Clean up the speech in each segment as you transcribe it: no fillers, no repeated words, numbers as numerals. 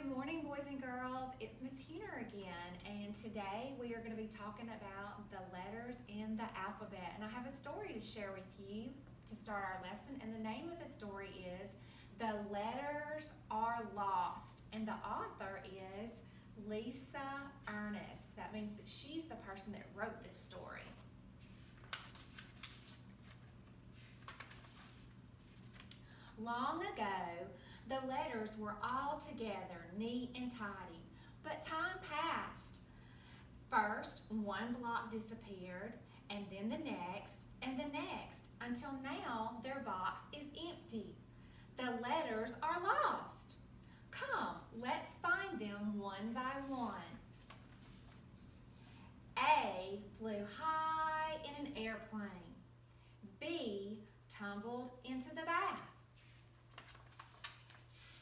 Good morning, boys and girls. It's Miss Huner again, and today we are going to be talking about the letters in the alphabet. And I have a story to share with you to start our lesson, and the name of the story is The Letters Are Lost, and the author is Lisa Ernest. That means that she's the person that wrote this story. Long ago, the letters were all together, neat and tidy, but time passed. First, one block disappeared, and then the next, until now their box is empty. The letters are lost. Come, let's find them one by one. A flew high in an airplane. B tumbled into the bath.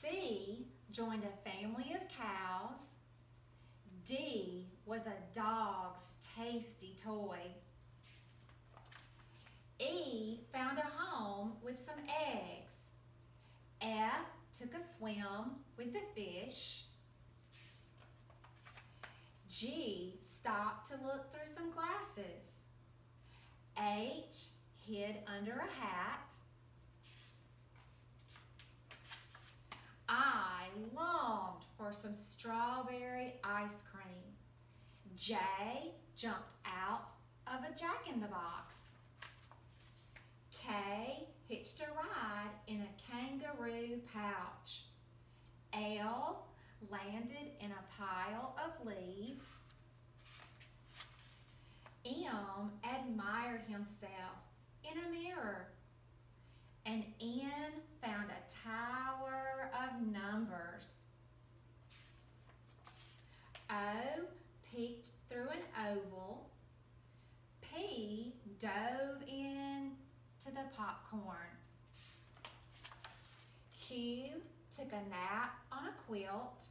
C joined a family of cows. D was a dog's tasty toy. E found a home with some eggs. F took a swim with the fish. G stopped to look through some glasses. H hid under a hat. I longed for some strawberry ice cream. J jumped out of a Jack-in-the-Box. K hitched a ride in a kangaroo pouch. L landed in a pile of leaves. M admired himself in a mirror. And N found a tower of numbers. O peeked through an oval. P dove in to the popcorn. Q took a nap on a quilt.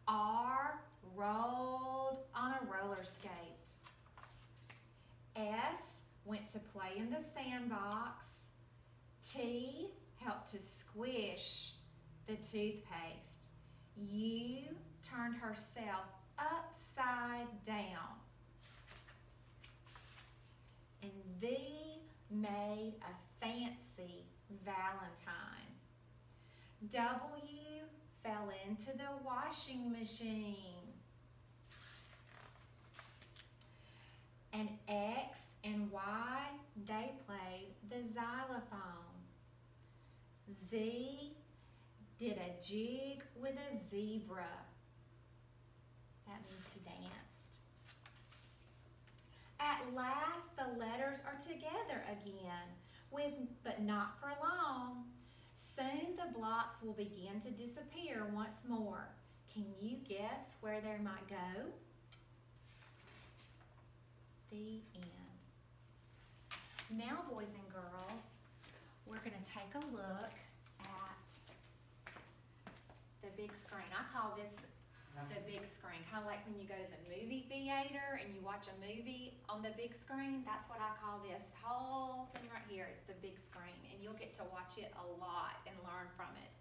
R rolled on a roller skate. S went to play in the sandbox. T helped to squish the toothpaste. U turned herself upside down. And V made a fancy Valentine. W fell into the washing machine. And X and Y, they played the xylophone. Z did a jig with a zebra. That means he danced. At last, the letters are together again, but not for long. Soon the blocks will begin to disappear once more. Can you guess where they might go? The end. Now, boys and girls, we're going to take a look at the big screen. I call this the big screen, kind of like when you go to the movie theater and you watch a movie on the big screen. That's what I call this whole thing right here. It's the big screen, and you'll get to watch it a lot and learn from it.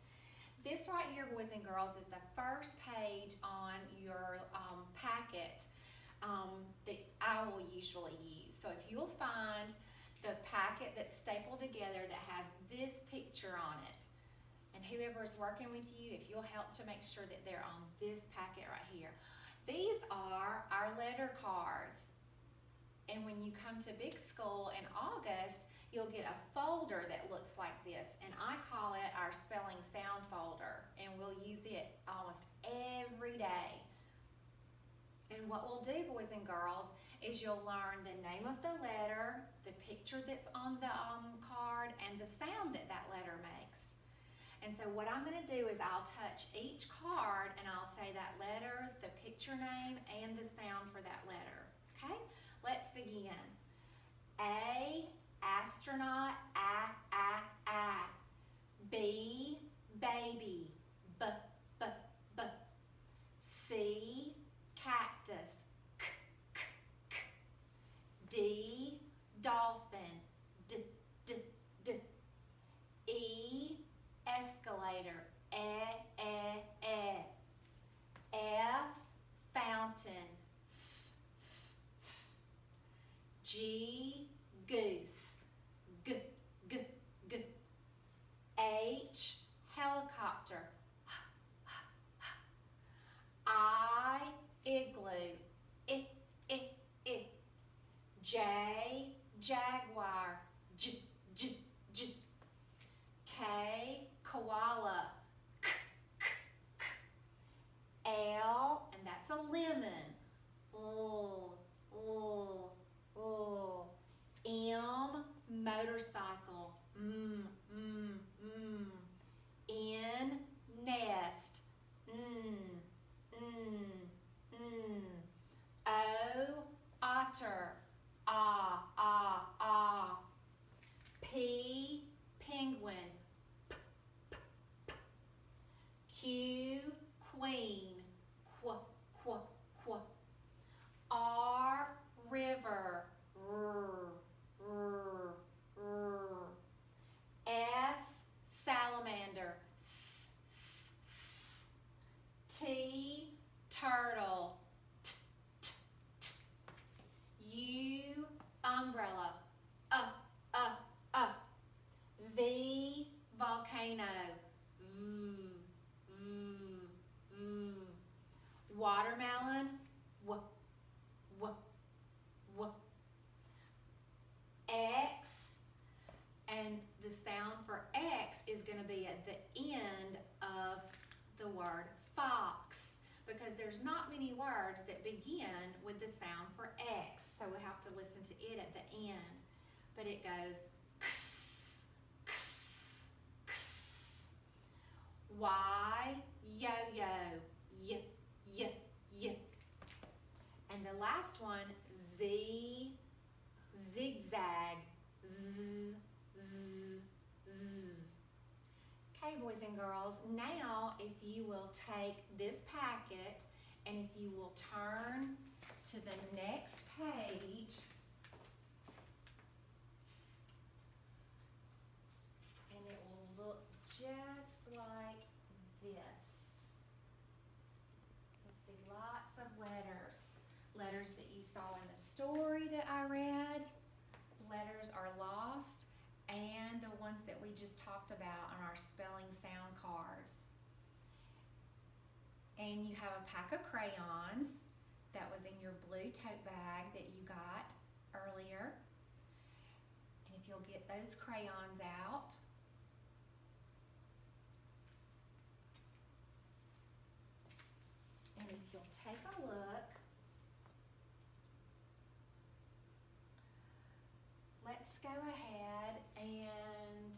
This right here, boys and girls, is the first page on your packet that I will usually use. So if you'll find the packet that's stapled together that has this picture on it, and whoever is working with you, if you'll help to make sure that they're on this packet right here. These are our letter cards. And when you come to Big School in August, you'll get a folder that looks like this, and I call it our spelling sound folder, and we'll use it almost every day. And what we'll do, boys and girls, is you'll learn the name of the letter, the picture that's on the card, and the sound that that letter makes. And so what I'm going to do is I'll touch each card and I'll say that letter, the picture name, and the sound for that letter. Okay? Let's begin. A, astronaut, A. B, baby, B. C, cactus, K. D, dolphin, D. E, escalator, G, goose. G, g, g. H, helicopter. I, igloo. I, I, I. J, jaguar. J, j, j. K, koala. K, k, k. L, and that's a lemon. L, L, L. M, motorcycle. N, nest. O, otter. Ah. P, penguin. P, p, p. Q, queen. Qu, qu, qu. R, river. R. S, salamander. S, s, s. T, turtle. T, t, t. U, umbrella. V, volcano. Watermelon. W. X, and the sound for X is going to be at the end of the word fox, because there's not many words that begin with the sound for X, so we have to listen to it at the end. But it goes x, x, x. Y, yo-yo. Y, y, y. And the last one, Z, zigzag. Z, z, z. Okay, boys and girls, now if you will take this packet and if you will turn to the next page, and it will look just like this. You'll see lots of letters. Letters that you saw in the story that I read. Letters are lost, and the ones that we just talked about on our spelling sound cards. And you have a pack of crayons that was in your blue tote bag that you got earlier. And if you'll get those crayons out, and if you'll take a look, let's go ahead and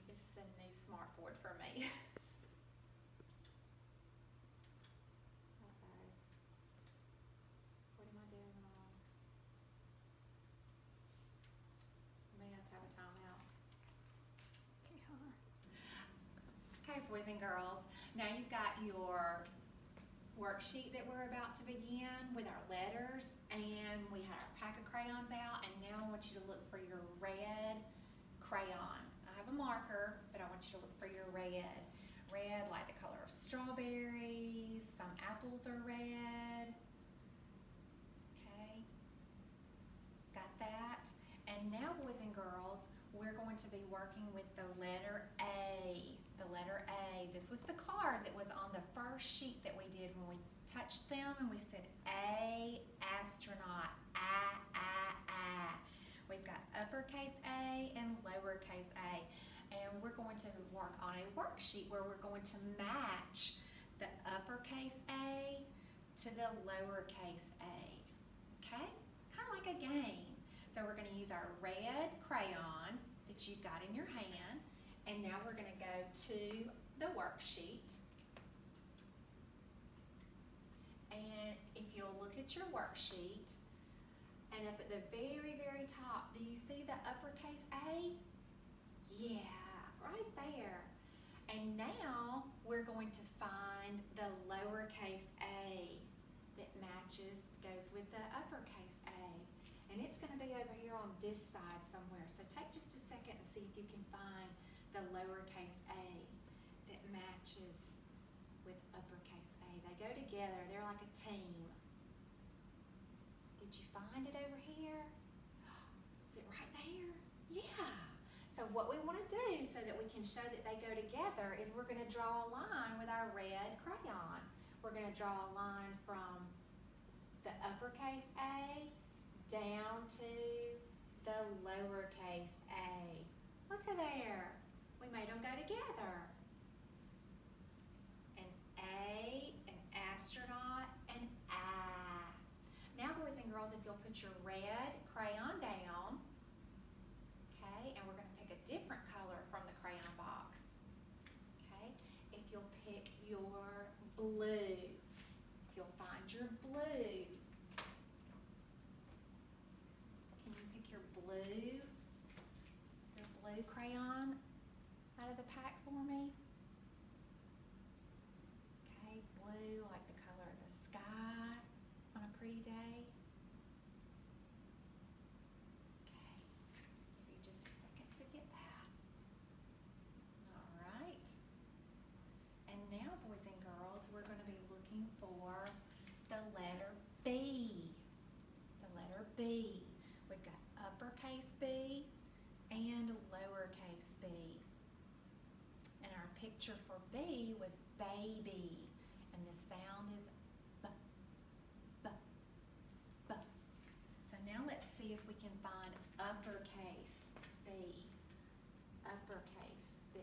this is a new smart board for me. What am I doing wrong? I may have to have a timeout. Okay, hold on. Okay, boys and girls, now you've got your worksheet that we're about to begin with our letters, and we had our pack of crayons out, and now I want you to look for your red crayon. I have a marker, but I want you to look for your red. Red like the color of strawberries, some apples are red. Okay, got that? And now, boys and girls, we're going to be working with the letter A. The letter A. This was the card that was on the first sheet that we did when we touched them, and we said A, astronaut, A. We've got uppercase A and lowercase A. And we're going to work on a worksheet where we're going to match the uppercase A to the lowercase A. Okay? Kind of like a game. So we're going to use our red crayon that you've got in your hand, and now we're going to go to the worksheet. And if you'll look at your worksheet, and up at the very, very top, do you see the uppercase A? Yeah, right there. And now we're going to find the lowercase a that matches, goes with the uppercase A. And it's going to be over here on this side somewhere. So take just a second and see if you can find the lowercase a that matches with uppercase A. They go together. They're like a team. Did you find it over here? Is it right there? Yeah. So what we want to do so that we can show that they go together is we're going to draw a line with our red crayon. We're going to draw a line from the uppercase A down to the lowercase a. Look at there. We made them go together. An A, an astronaut, an I. Now, boys and girls, if you'll put your red crayon down, okay, and we're going to pick a different color from the crayon box. Okay, if you'll pick your blue, if you'll find your blue. Can you pick your blue crayon out of the pack for me? Okay, blue like the color of the sky on a pretty day. Okay, give you just a second to get that. All right. And now, boys and girls, we're going to be looking for the letter B. The letter B. We've got uppercase B and lowercase b. And our picture for B was baby. And the sound is b, b, b. So now let's see if we can find uppercase B. Uppercase B.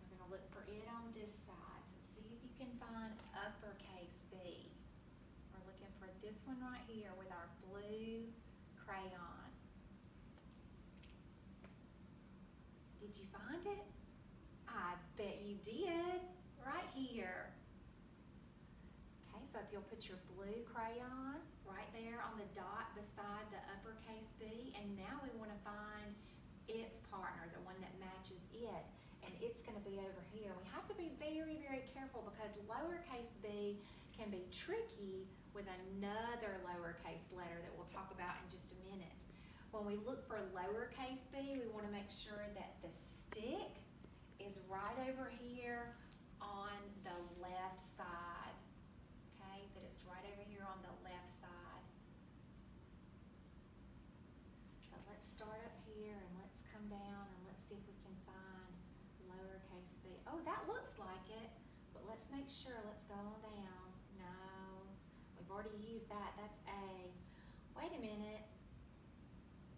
We're going to look for it on this side. So see if you can find uppercase B. We're looking for this one right here with our blue crayon. Did you find it? I bet you did. Right here. Okay, so if you'll put your blue crayon right there on the dot beside the uppercase B, and now we want to find its partner, the one that matches it, and it's going to be over here. We have to be very, very careful because lowercase b can be tricky with another lowercase letter that we'll talk about in just a minute. When we look for lowercase b, we want to make sure that the stick is right over here on the left side. Okay, that it's right over here on the left side. So let's start up here and let's come down and let's see if we can find lowercase b. Oh, that looks like it, but let's make sure. Let's go on down. No, we've already used that. That's A. Wait a minute.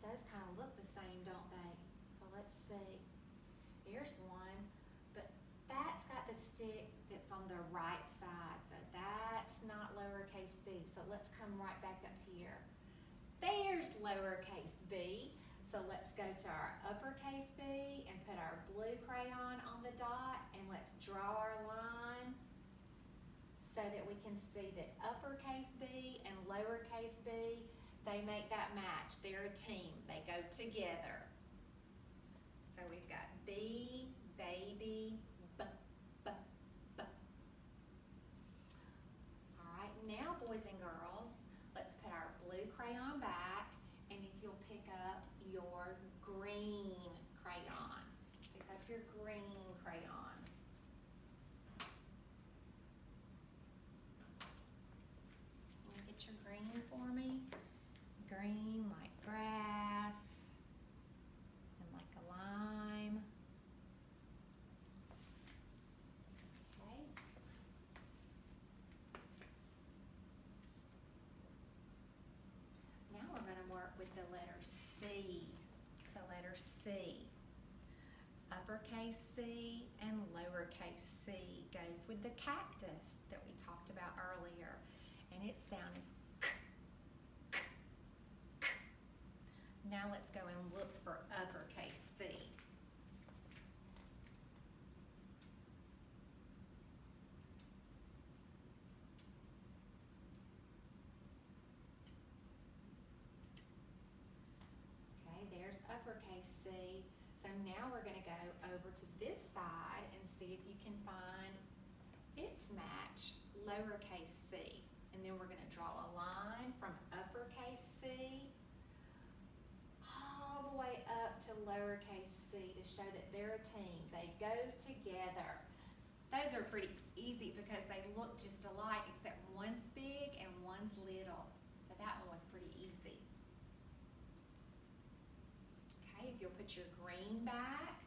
Those kind of look the same, don't they? So let's see. Here's one, but that's got the stick that's on the right side, so that's not lowercase b. So let's come right back up here. There's lowercase b. So let's go to our uppercase b and put our blue crayon on the dot, and let's draw our line so that we can see that uppercase b and lowercase b, they make that match. They're a team. They go together. So we've got B, baby, B, B, B. All right, now boys and girls, let's put our blue crayon back, and if you'll pick up your green crayon. Pick up your green crayon. Can you get your green for me? Green like grass and like a lime. Okay. Now we're going to work with the letter C. The letter C. Uppercase C and lowercase c goes with the cactus that we talked about earlier. And its sound is k, k, k. Now let's go and look for uppercase C. Okay, there's uppercase C. So now we're going to go over to this side and see if you can find its match, lowercase c. And then we're going to draw a line from uppercase C all the way up to lowercase c to show that they're a team. They go together. Those are pretty easy because they look just alike except one's big and one's little. So that one was pretty easy. Okay, if you'll put your green back.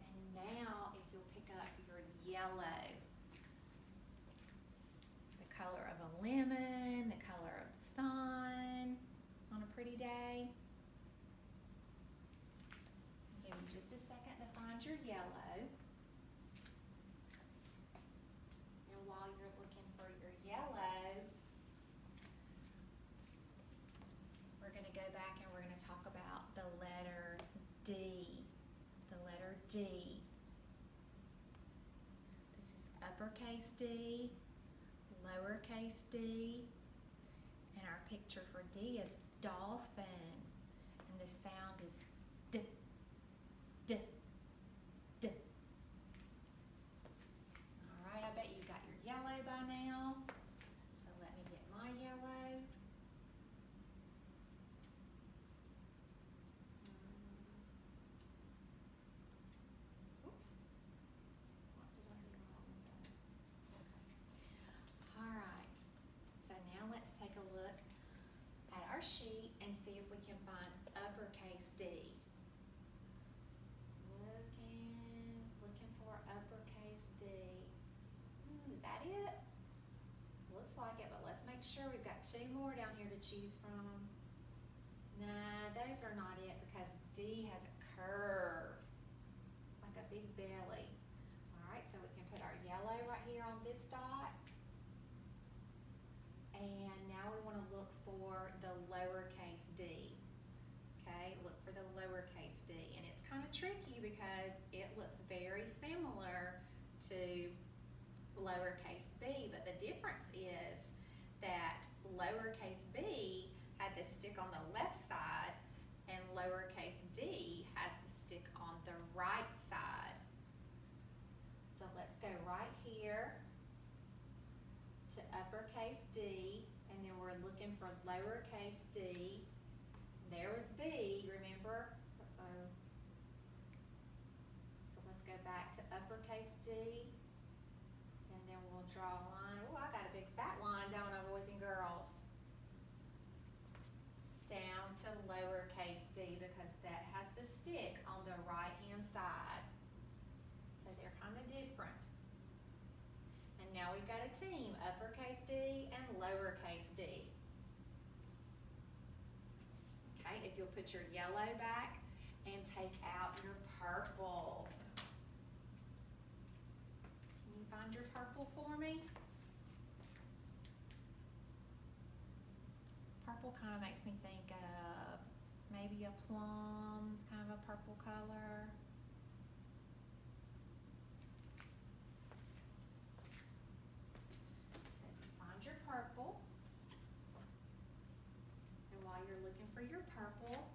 And now if you'll pick up your yellow. The color of a lemon, the color of the sun on a pretty day. Give you just a second to find your yellow. And while you're looking for your yellow, we're going to go back and we're going to talk about the letter D. The letter D. This is uppercase D, lowercase d, and our picture for D is dolphin. And the sound is D, D, D. All right, I bet you got your yellow by now. So let me get my yellow. Oops. What did I do wrong? Okay. All right. So now let's take a look at our sheet and see if we can find uppercase D. Looking for uppercase D. Is that it? Looks like it, but let's make sure. We've got two more down here to choose from. Nah, those are not it because D has a curve, like a big belly. All right, so we can put our yellow right here on this dot. And now we want to look for the lowercase d. Okay, look for the lowercase d. And it's kind of tricky because it looks very similar to lowercase b, but the difference is that lowercase b had the stick on the left side and lowercase d has the stick on the right side. So let's go right here to uppercase D, and then we're looking for lowercase d. There was B, remember? Uh-oh. So let's go back to uppercase D, and then we'll draw a line. Oh, I got a big fat line, don't I, boys and girls? Down to lowercase d because that has the stick on the right-hand side. So they're kind of different. And now we've got a team, uppercase D and lowercase d. Okay, if you'll put your yellow back and take out your purple. Can you find your purple for me? Purple kind of makes me think of maybe a plum's kind of a purple color. So if you find your purple, and while you're looking for your purple,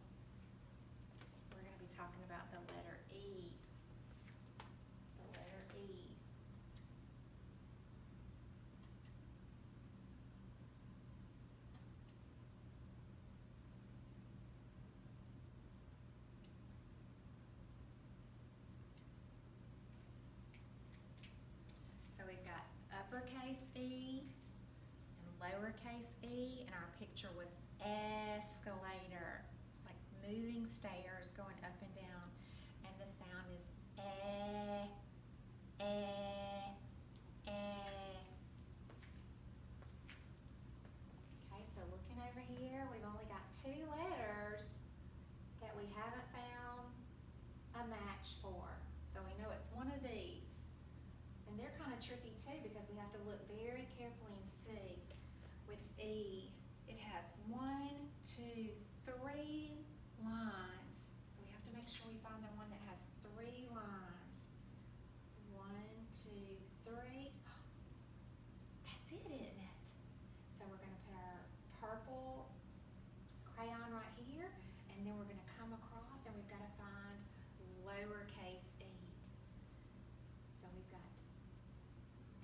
we're going to be talking about the letter E. The letter E. So we've got uppercase E and lowercase e, and our picture was escalator. It's like moving stairs going up and down, and the sound is eh, eh, eh. Okay, so looking over here, we've only got two letters that we haven't found a match for. So we know it's one of these. And they're kind of tricky too because we have to look very carefully and see. With E, it has 1, 2, 3 lines. So we have to make sure we find the one that has 3 lines. 1, 2, 3. That's it, isn't it? So we're going to put our purple crayon right here, and then we're going to come across and we've got to find lowercase e. So we've got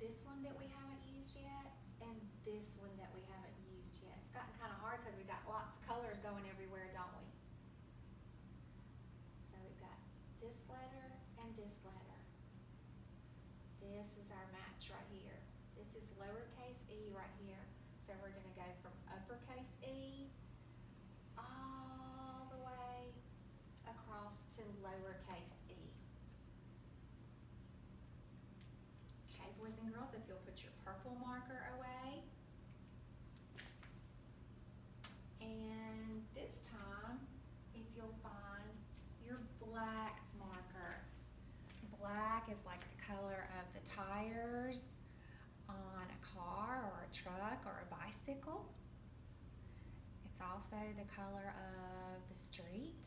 this one that we haven't used yet, and this one that we haven't used yet. It's gotten kind of hard because we've got lots of colors going everywhere, don't we? So we've got this is our match right here. This is lowercase e right here. So we're gonna go from uppercase E all the way across to lowercase e. Okay, boys and girls, if you'll put your purple marker away. And this time, if you'll find your black marker. Black is like the color of the tires on a car or a truck or a bicycle. It's also the color of the street.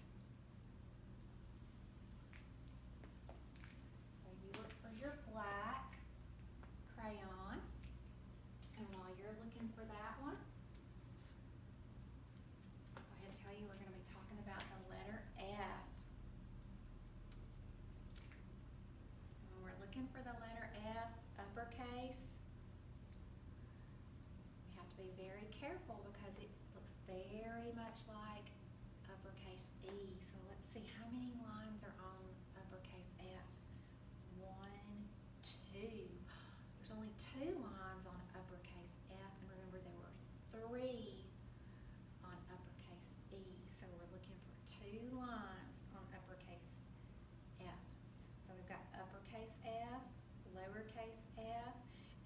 So you look for your black crayon. And while you're looking for that one, I'll go ahead and tell you we're going to be talking about the letter F. And when we're looking for the letter F, uppercase, we have to be very careful because it looks very much like uppercase E. So let's see how many lines are on uppercase F. 1, 2. There's only 2 lines on uppercase F, and remember there were 3 on uppercase E. So we're looking for 2 lines on uppercase F. So we've got uppercase F, lowercase f,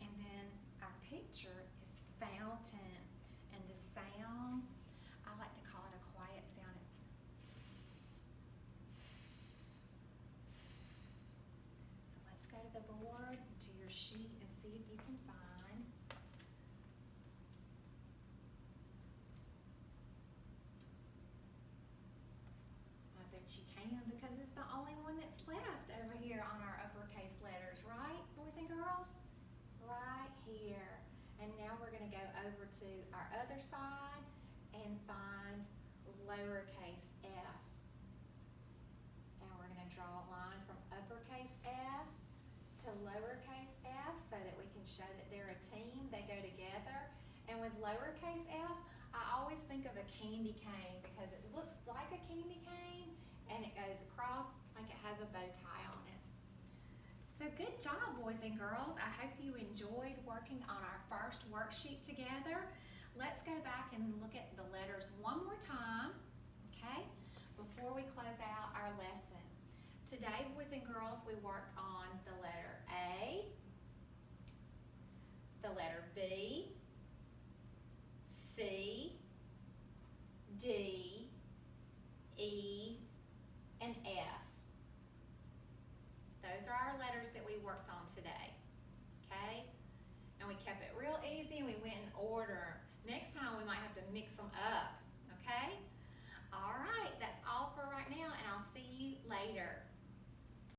and then our picture is fountain. And the sound, I like to call it a quiet sound. It's so let's go to the board, to your sheet, and see if you can find I bet you can, because it's the only one that's left over here on our uppercase letters, right, boys and girls? Right here. And now we're going to go over to our other side and find lowercase f. Now we're going to draw a line from uppercase F to lowercase f so that we can show that they're a team. They go together. And with lowercase f, I always think of a candy cane because it looks like a candy cane and it goes across like it has a bow tie on it. So good job, boys and girls. I hope you enjoyed working on our first worksheet together. Let's go back and look at the letters one more time, okay, before we close out our lesson. Today, boys and girls, we worked on the letter A, the letter B, C, D, E, and F. Those are our letters that we worked on today.